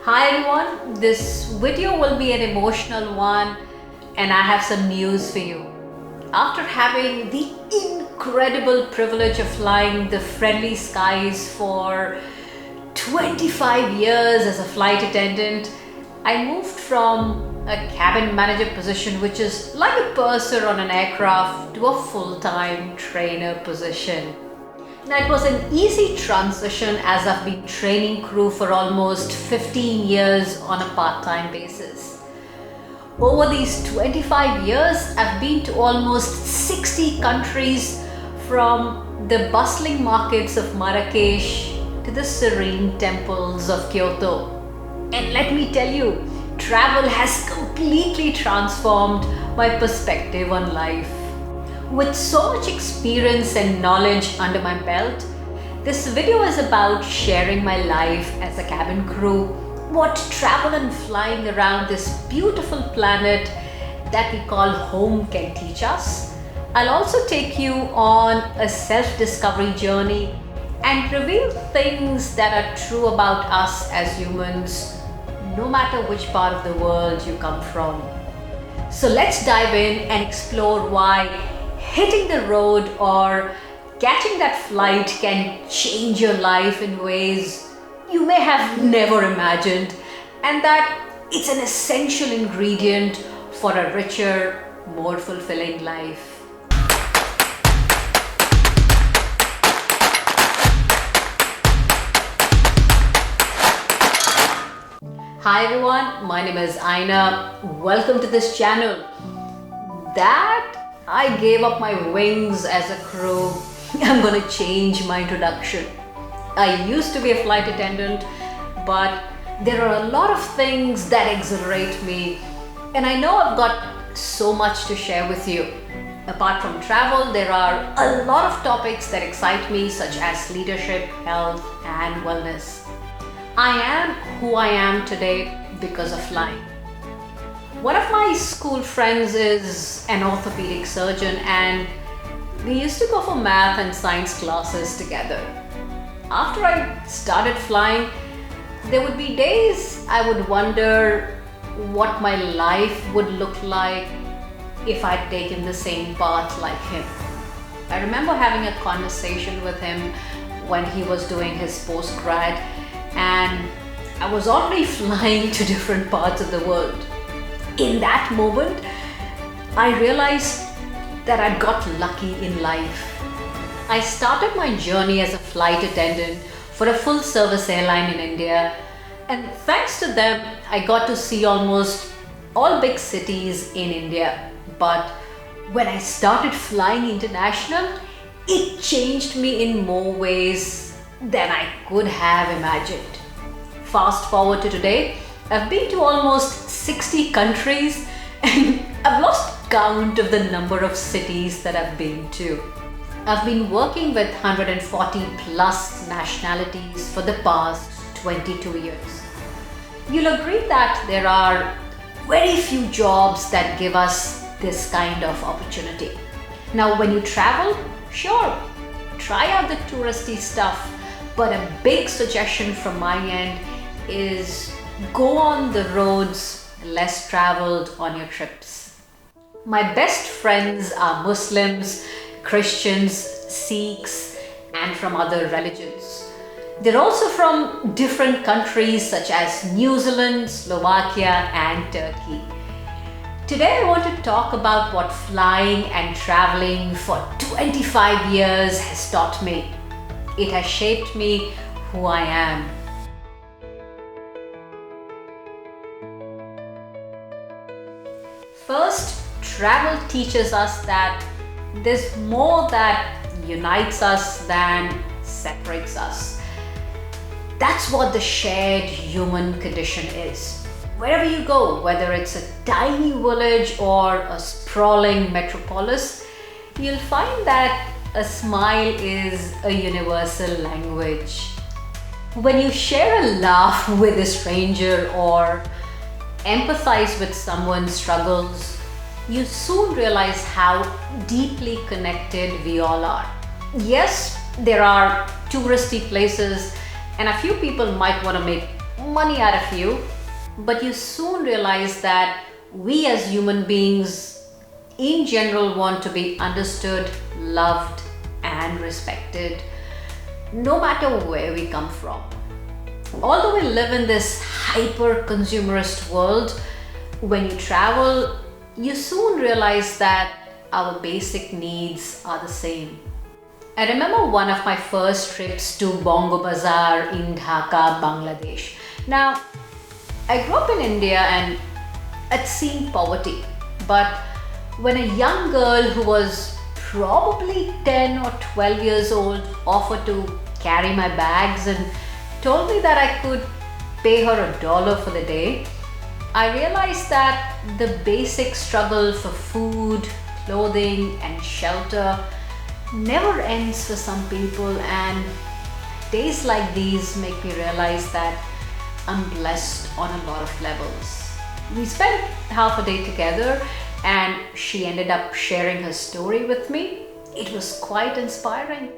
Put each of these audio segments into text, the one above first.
Hi everyone, this video will be an emotional one and I have some news for you. After having the incredible privilege of flying the friendly skies for 25 years as a flight attendant, I moved from a cabin manager position, which is like a purser on an aircraft, to a full-time trainer position. Now, it was an easy transition as I've been training crew for almost 15 years on a part-time basis. Over these 25 years, I've been to almost 60 countries, from the bustling markets of Marrakesh to the serene temples of Kyoto. And let me tell you, travel has completely transformed my perspective on life. With so much experience and knowledge under my belt, this video is about sharing my life as a cabin crew, what travel and flying around this beautiful planet that we call home can teach us. I'll also take you on a self-discovery journey and reveal things that are true about us as humans, no matter which part of the world you come from. So let's dive in and explore why hitting the road or catching that flight can change your life in ways you may have never imagined, and that it's an essential ingredient for a richer, more fulfilling life. Hi everyone, my name is Aiena. Welcome to this channel. I gave up my wings as a crew. I'm gonna change my introduction. I used to be a flight attendant, but there are a lot of things that exhilarate me, and I know I've got so much to share with you. Apart from travel, there are a lot of topics that excite me, such as leadership, health, and wellness. I am who I am today because of flying. One of my school friends is an orthopedic surgeon, and we used to go for math and science classes together. After I started flying, there would be days I would wonder what my life would look like if I'd taken the same path like him. I remember having a conversation with him when he was doing his postgrad, and I was already flying to different parts of the world. In that moment, I realized that I got lucky in life. I started my journey as a flight attendant for a full service airline in India, and thanks to them, I got to see almost all big cities in India. But when I started flying international, it changed me in more ways than I could have imagined. Fast forward to today, I've been to almost 60 countries, and I've lost count of the number of cities that I've been to. I've been working with 140 plus nationalities for the past 22 years. You'll agree that there are very few jobs that give us this kind of opportunity. Now, when you travel, sure, try out the touristy stuff, but a big suggestion from my end is go on the roads less traveled on your trips. My best friends are Muslims, Christians, Sikhs, and from other religions. They're also from different countries such as New Zealand, Slovakia, and Turkey. Today I want to talk about what flying and traveling for 25 years has taught me. It has shaped me who I am. First, travel teaches us that there's more that unites us than separates us. That's what the shared human condition is. Wherever you go, whether it's a tiny village or a sprawling metropolis, you'll find that a smile is a universal language. When you share a laugh with a stranger or empathize with someone's struggles, you soon realize how deeply connected we all are. Yes, there are touristy places, and a few people might want to make money out of you, but you soon realize that we as human beings in general want to be understood, loved, and respected, no matter where we come from. Although we live in this hyper-consumerist world, when you travel, you soon realize that our basic needs are the same. I remember one of my first trips to Bongo Bazaar in Dhaka, Bangladesh. Now, I grew up in India and I'd seen poverty, but when a young girl who was probably 10 or 12 years old offered to carry my bags and told me that I could pay her $1 for the day, I realized that the basic struggle for food, clothing, and shelter never ends for some people, and days like these make me realize that I'm blessed on a lot of levels. We spent half a day together and she ended up sharing her story with me. It was quite inspiring.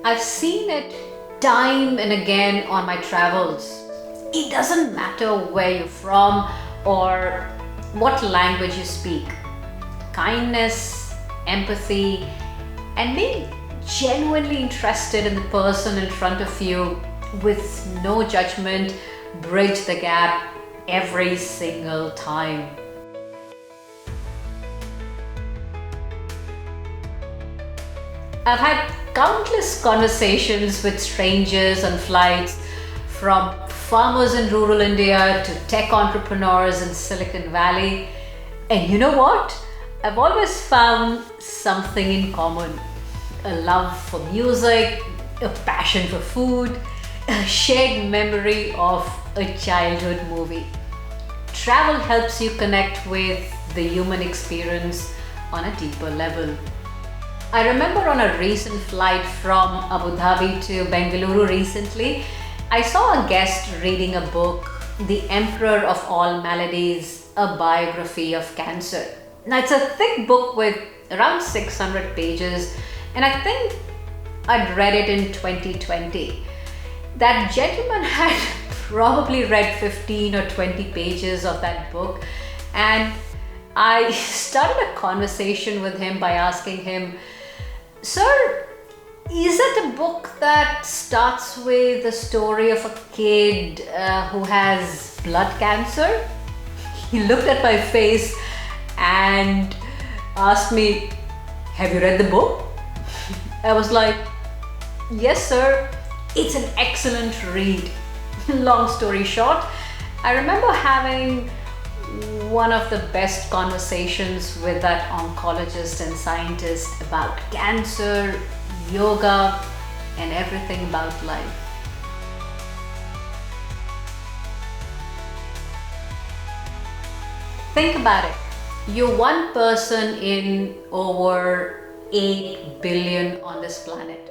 I've seen it time and again on my travels. It doesn't matter where you're from or what language you speak. Kindness, empathy, and being genuinely interested in the person in front of you with no judgment bridge the gap every single time. I've had countless conversations with strangers on flights, from farmers in rural India to tech entrepreneurs in Silicon Valley. And you know what? I've always found something in common. A love for music, a passion for food, a shared memory of a childhood movie. Travel helps you connect with the human experience on a deeper level. I remember on a recent flight from Abu Dhabi to Bengaluru recently, I saw a guest reading a book, The Emperor of All Maladies, a biography of cancer. Now, it's a thick book with around 600 pages, and I think I'd read it in 2020. That gentleman had probably read 15 or 20 pages of that book, and I started a conversation with him by asking him, "Sir, is it a book that starts with the story of a kid who has blood cancer?" He looked at my face and asked me, "Have you read the book?" I was like, "Yes, sir, it's an excellent read." Long story short, I remember having one of the best conversations with that oncologist and scientist about cancer, yoga, and everything about life. Think about it. You're one person in over 8 billion on this planet.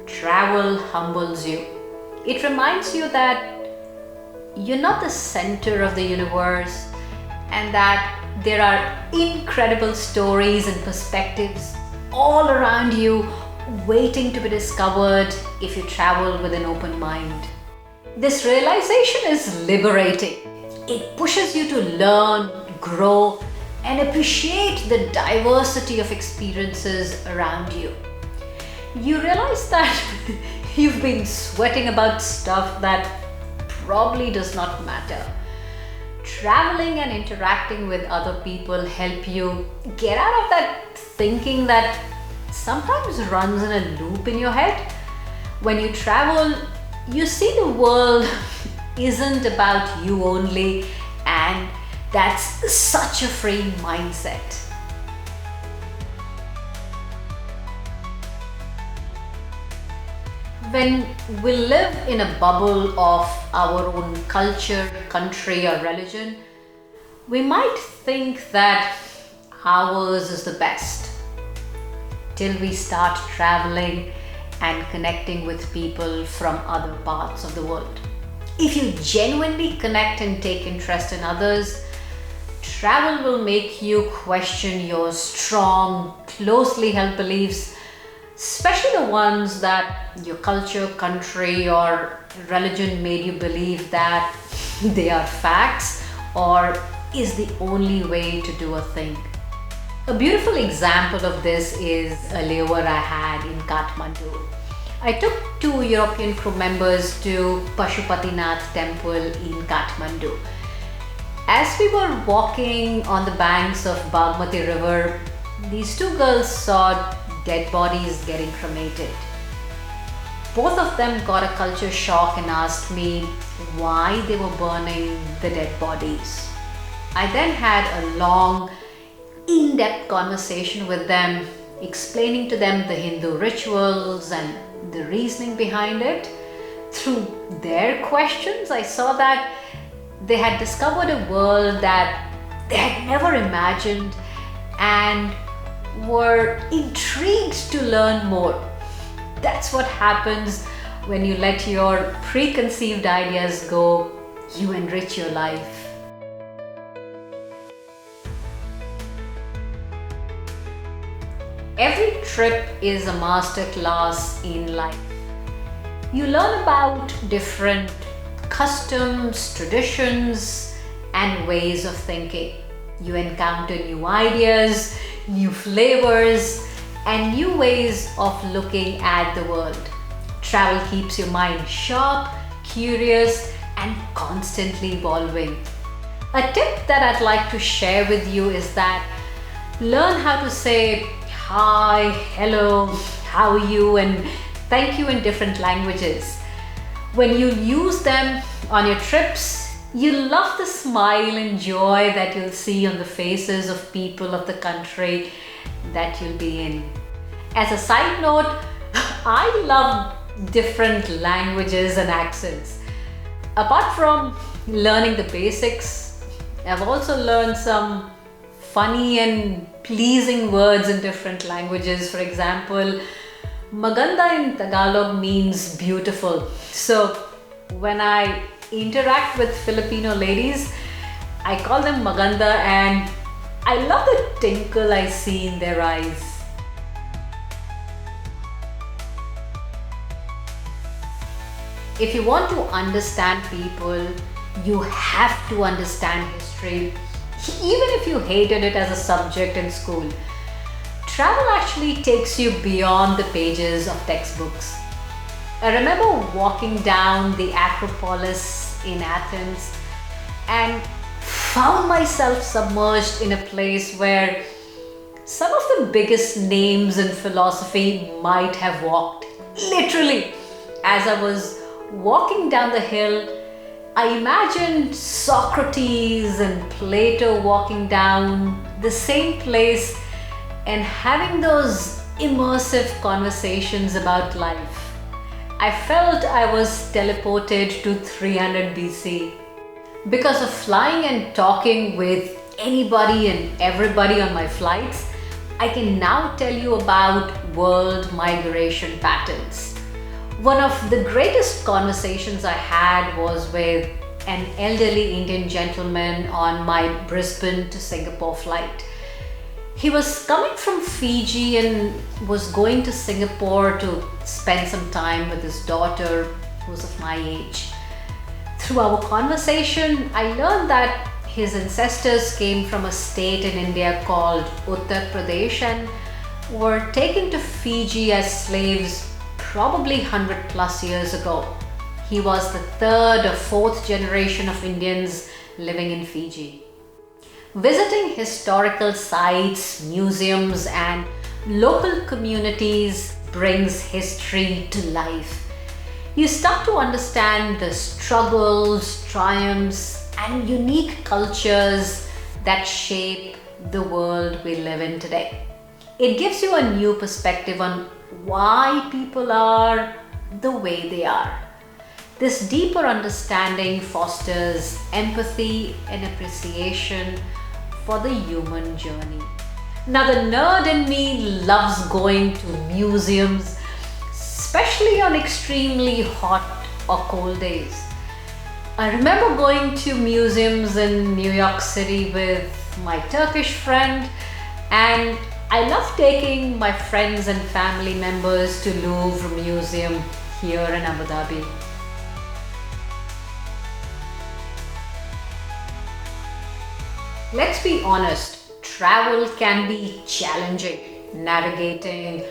Travel humbles you. It reminds you that you're not the center of the universe and that there are incredible stories and perspectives all around you waiting to be discovered if you travel with an open mind. This realization is liberating. It pushes you to learn, grow, and appreciate the diversity of experiences around you. You realize that you've been sweating about stuff that probably does not matter. Traveling and interacting with other people help you get out of that thinking that sometimes runs in a loop in your head. When you travel, you see the world isn't about you only, and that's such a freeing mindset. When we live in a bubble of our own culture, country, or religion, we might think that ours is the best, till we start traveling and connecting with people from other parts of the world. If you genuinely connect and take interest in others, travel will make you question your strong, closely held beliefs, especially the ones that your culture, country, or religion made you believe that they are facts or is the only way to do a thing. A beautiful example of this is a layover I had in Kathmandu. I took two European crew members to Pashupatinath temple in Kathmandu. As we were walking on the banks of Bagmati river, these two girls saw dead bodies getting cremated. Both of them got a culture shock and asked me why they were burning the dead bodies. I then had a long, in-depth conversation with them, explaining to them the Hindu rituals and the reasoning behind it. Through their questions, I saw that they had discovered a world that they had never imagined and were intrigued to learn more. That's what happens when you let your preconceived ideas go. You enrich your life. Every trip is a masterclass in life. You learn about different customs, traditions, and ways of thinking. You encounter new ideas, new flavors, and new ways of looking at the world. Travel keeps your mind sharp, curious, and constantly evolving. A tip that I'd like to share with you is that learn how to say hi, hello, how are you, and thank you in different languages. When you use them on your trips, you'll love the smile and joy that you'll see on the faces of people of the country that you'll be in. As a side note, I love different languages and accents. Apart from learning the basics, I've also learned some funny and pleasing words in different languages. For example, maganda in Tagalog means beautiful. So when I interact with Filipino ladies, I call them maganda, and I love the twinkle I see in their eyes. If you want to understand people, you have to understand history, even if you hated it as a subject in school. Travel actually takes you beyond the pages of textbooks. I remember walking down the Acropolis in Athens and found myself submerged in a place where some of the biggest names in philosophy might have walked. Literally, as I was walking down the hill, I imagined Socrates and Plato walking down the same place and having those immersive conversations about life. I felt I was teleported to 300 BC. Because of flying and talking with anybody and everybody on my flights, I can now tell you about world migration patterns. One of the greatest conversations I had was with an elderly Indian gentleman on my Brisbane to Singapore flight. He was coming from Fiji and was going to Singapore to spend some time with his daughter, who was of my age. Through our conversation, I learned that his ancestors came from a state in India called Uttar Pradesh and were taken to Fiji as slaves probably 100 plus years ago. He was the third or fourth generation of Indians living in Fiji. Visiting historical sites, museums, and local communities brings history to life. You start to understand the struggles, triumphs, and unique cultures that shape the world we live in today. It gives you a new perspective on why people are the way they are. This deeper understanding fosters empathy and appreciation for the human journey. Now, the nerd in me loves going to museums, especially on extremely hot or cold days. I remember going to museums in New York City with my Turkish friend, and I love taking my friends and family members to Louvre Museum here in Abu Dhabi. Let's be honest, travel can be challenging. Navigating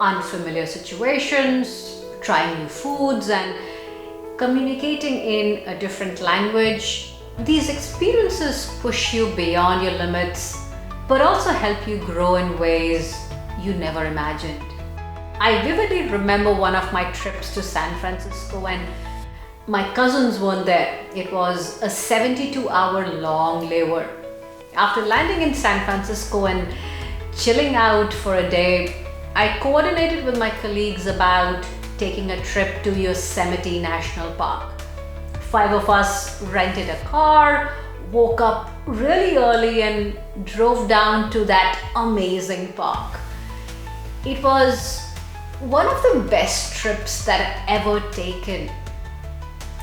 unfamiliar situations, trying new foods, and communicating in a different language. These experiences push you beyond your limits, but also help you grow in ways you never imagined. I vividly remember one of my trips to San Francisco and my cousins weren't there. It was a 72-hour long layover. After landing in San Francisco and chilling out for a day, I coordinated with my colleagues about taking a trip to Yosemite National Park. 5 of us rented a car, woke up really early and drove down to that amazing park. It was one of the best trips that I've ever taken.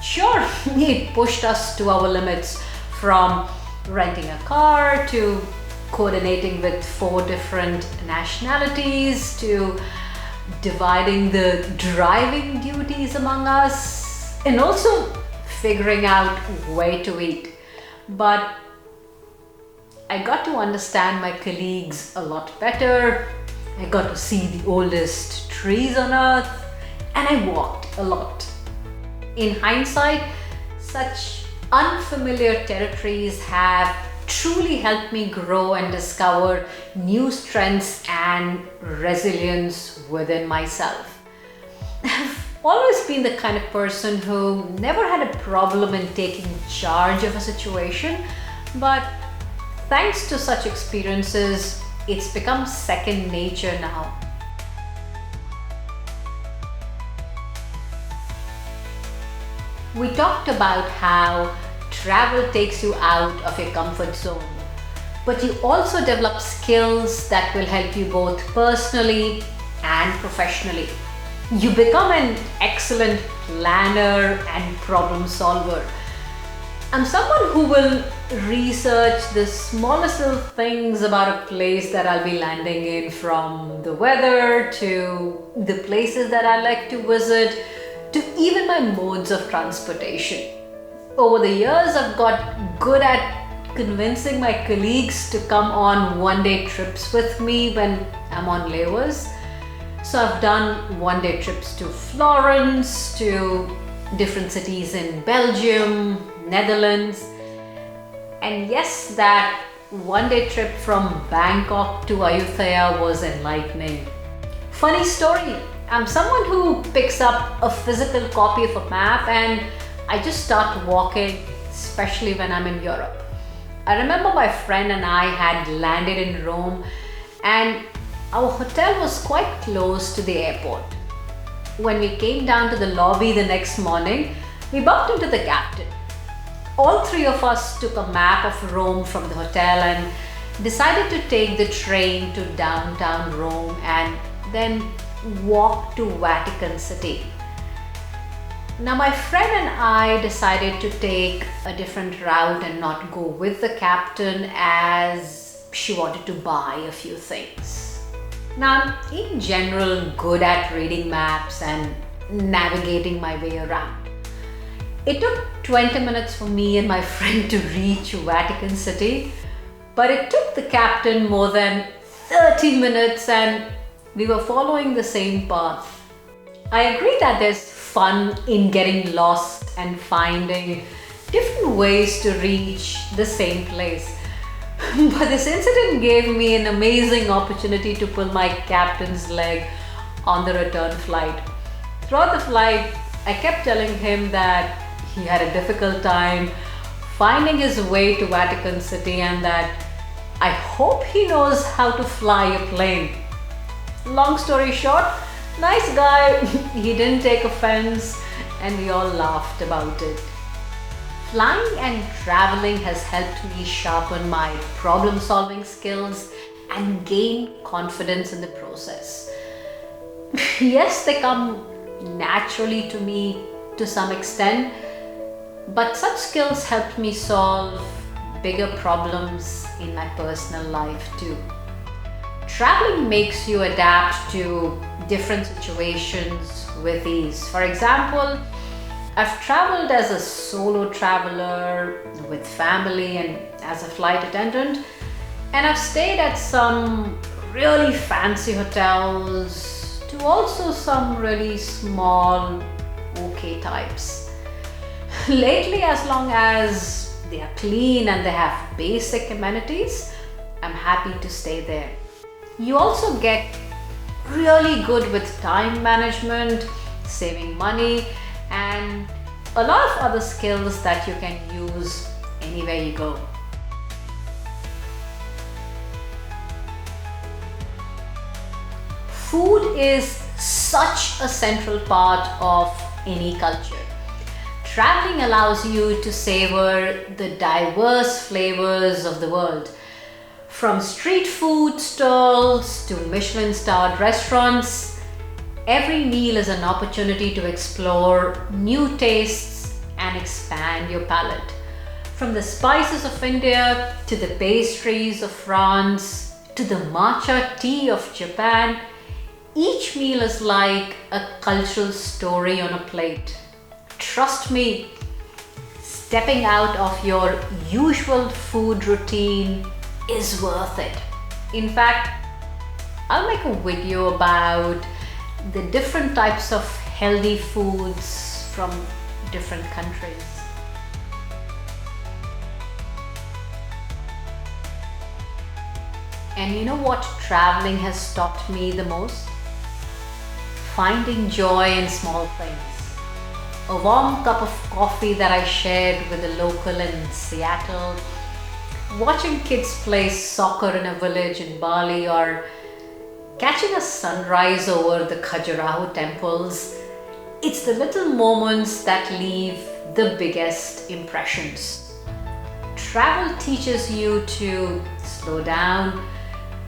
Sure, it pushed us to our limits, from renting a car to coordinating with 4 different nationalities to dividing the driving duties among us and also figuring out where to eat. But I got to understand my colleagues a lot better. I got to see the oldest trees on earth and I walked a lot. In hindsight, such unfamiliar territories have truly helped me grow and discover new strengths and resilience within myself. I've always been the kind of person who never had a problem in taking charge of a situation, but thanks to such experiences, it's become second nature now. We talked about how travel takes you out of your comfort zone, but you also develop skills that will help you both personally and professionally. You become an excellent planner and problem solver. I'm someone who will research the smallest little things about a place that I'll be landing in, from the weather to the places that I like to visit to even my modes of transportation. Over the years, I've got good at convincing my colleagues to come on one-day trips with me when I'm on layovers. So I've done one-day trips to Florence, to different cities in Belgium, Netherlands. And yes, that one-day trip from Bangkok to Ayutthaya was enlightening. Funny story, I'm someone who picks up a physical copy of a map and I just start walking, especially when I'm in Europe. I remember my friend and I had landed in Rome and our hotel was quite close to the airport. When we came down to the lobby the next morning, we bumped into the captain. All 3 of us took a map of Rome from the hotel and decided to take the train to downtown Rome and then walk to Vatican City. Now my friend and I decided to take a different route and not go with the captain, as she wanted to buy a few things. Now I'm in general good at reading maps and navigating my way around. It took 20 minutes for me and my friend to reach Vatican City, but it took the captain more than 30 minutes and we were following the same path. I agree that there's fun in getting lost and finding different ways to reach the same place. But this incident gave me an amazing opportunity to pull my captain's leg on the return flight. Throughout the flight, I kept telling him that he had a difficult time finding his way to Vatican City and that I hope he knows how to fly a plane. Long story short, nice guy, he didn't take offense and we all laughed about it. Flying and traveling has helped me sharpen my problem-solving skills and gain confidence in the process. Yes, they come naturally to me to some extent, but such skills helped me solve bigger problems in my personal life too. Traveling makes you adapt to different situations with ease. For example, I've traveled as a solo traveler, with family, and as a flight attendant, and I've stayed at some really fancy hotels to also some really small, okay types. Lately, as long as they are clean and they have basic amenities, I'm happy to stay there. You also get really good with time management, saving money, and a lot of other skills that you can use anywhere you go. Food is such a central part of any culture. Traveling allows you to savor the diverse flavors of the world. From street food stalls to Michelin-starred restaurants, every meal is an opportunity to explore new tastes and expand your palate. From the spices of India to the pastries of France to the matcha tea of Japan, each meal is like a cultural story on a plate. Trust me, stepping out of your usual food routine is worth it. In fact, I'll make a video about the different types of healthy foods from different countries. And you know what traveling has taught me the most? Finding joy in small things. A warm cup of coffee that I shared with a local in Seattle, watching kids play soccer in a village in Bali, or catching a sunrise over the Khajuraho temples. It's the little moments that leave the biggest impressions. Travel teaches you to slow down,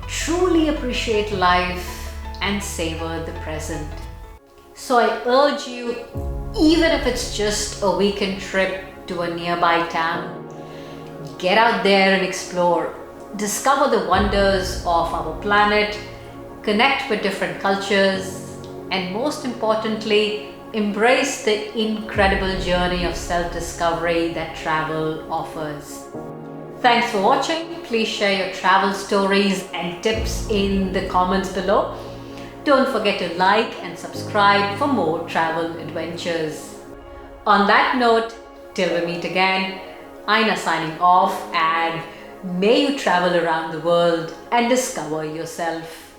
truly appreciate life, and savor the present. So I urge you, even if it's just a weekend trip to a nearby town, get out there and explore. Discover the wonders of our planet, connect with different cultures, and most importantly, embrace the incredible journey of self-discovery that travel offers. Thanks for watching. Please share your travel stories and tips in the comments below. Don't forget to like and subscribe for more travel adventures. On that note, till we meet again, Aiena signing off, and may you travel around the world and discover yourself.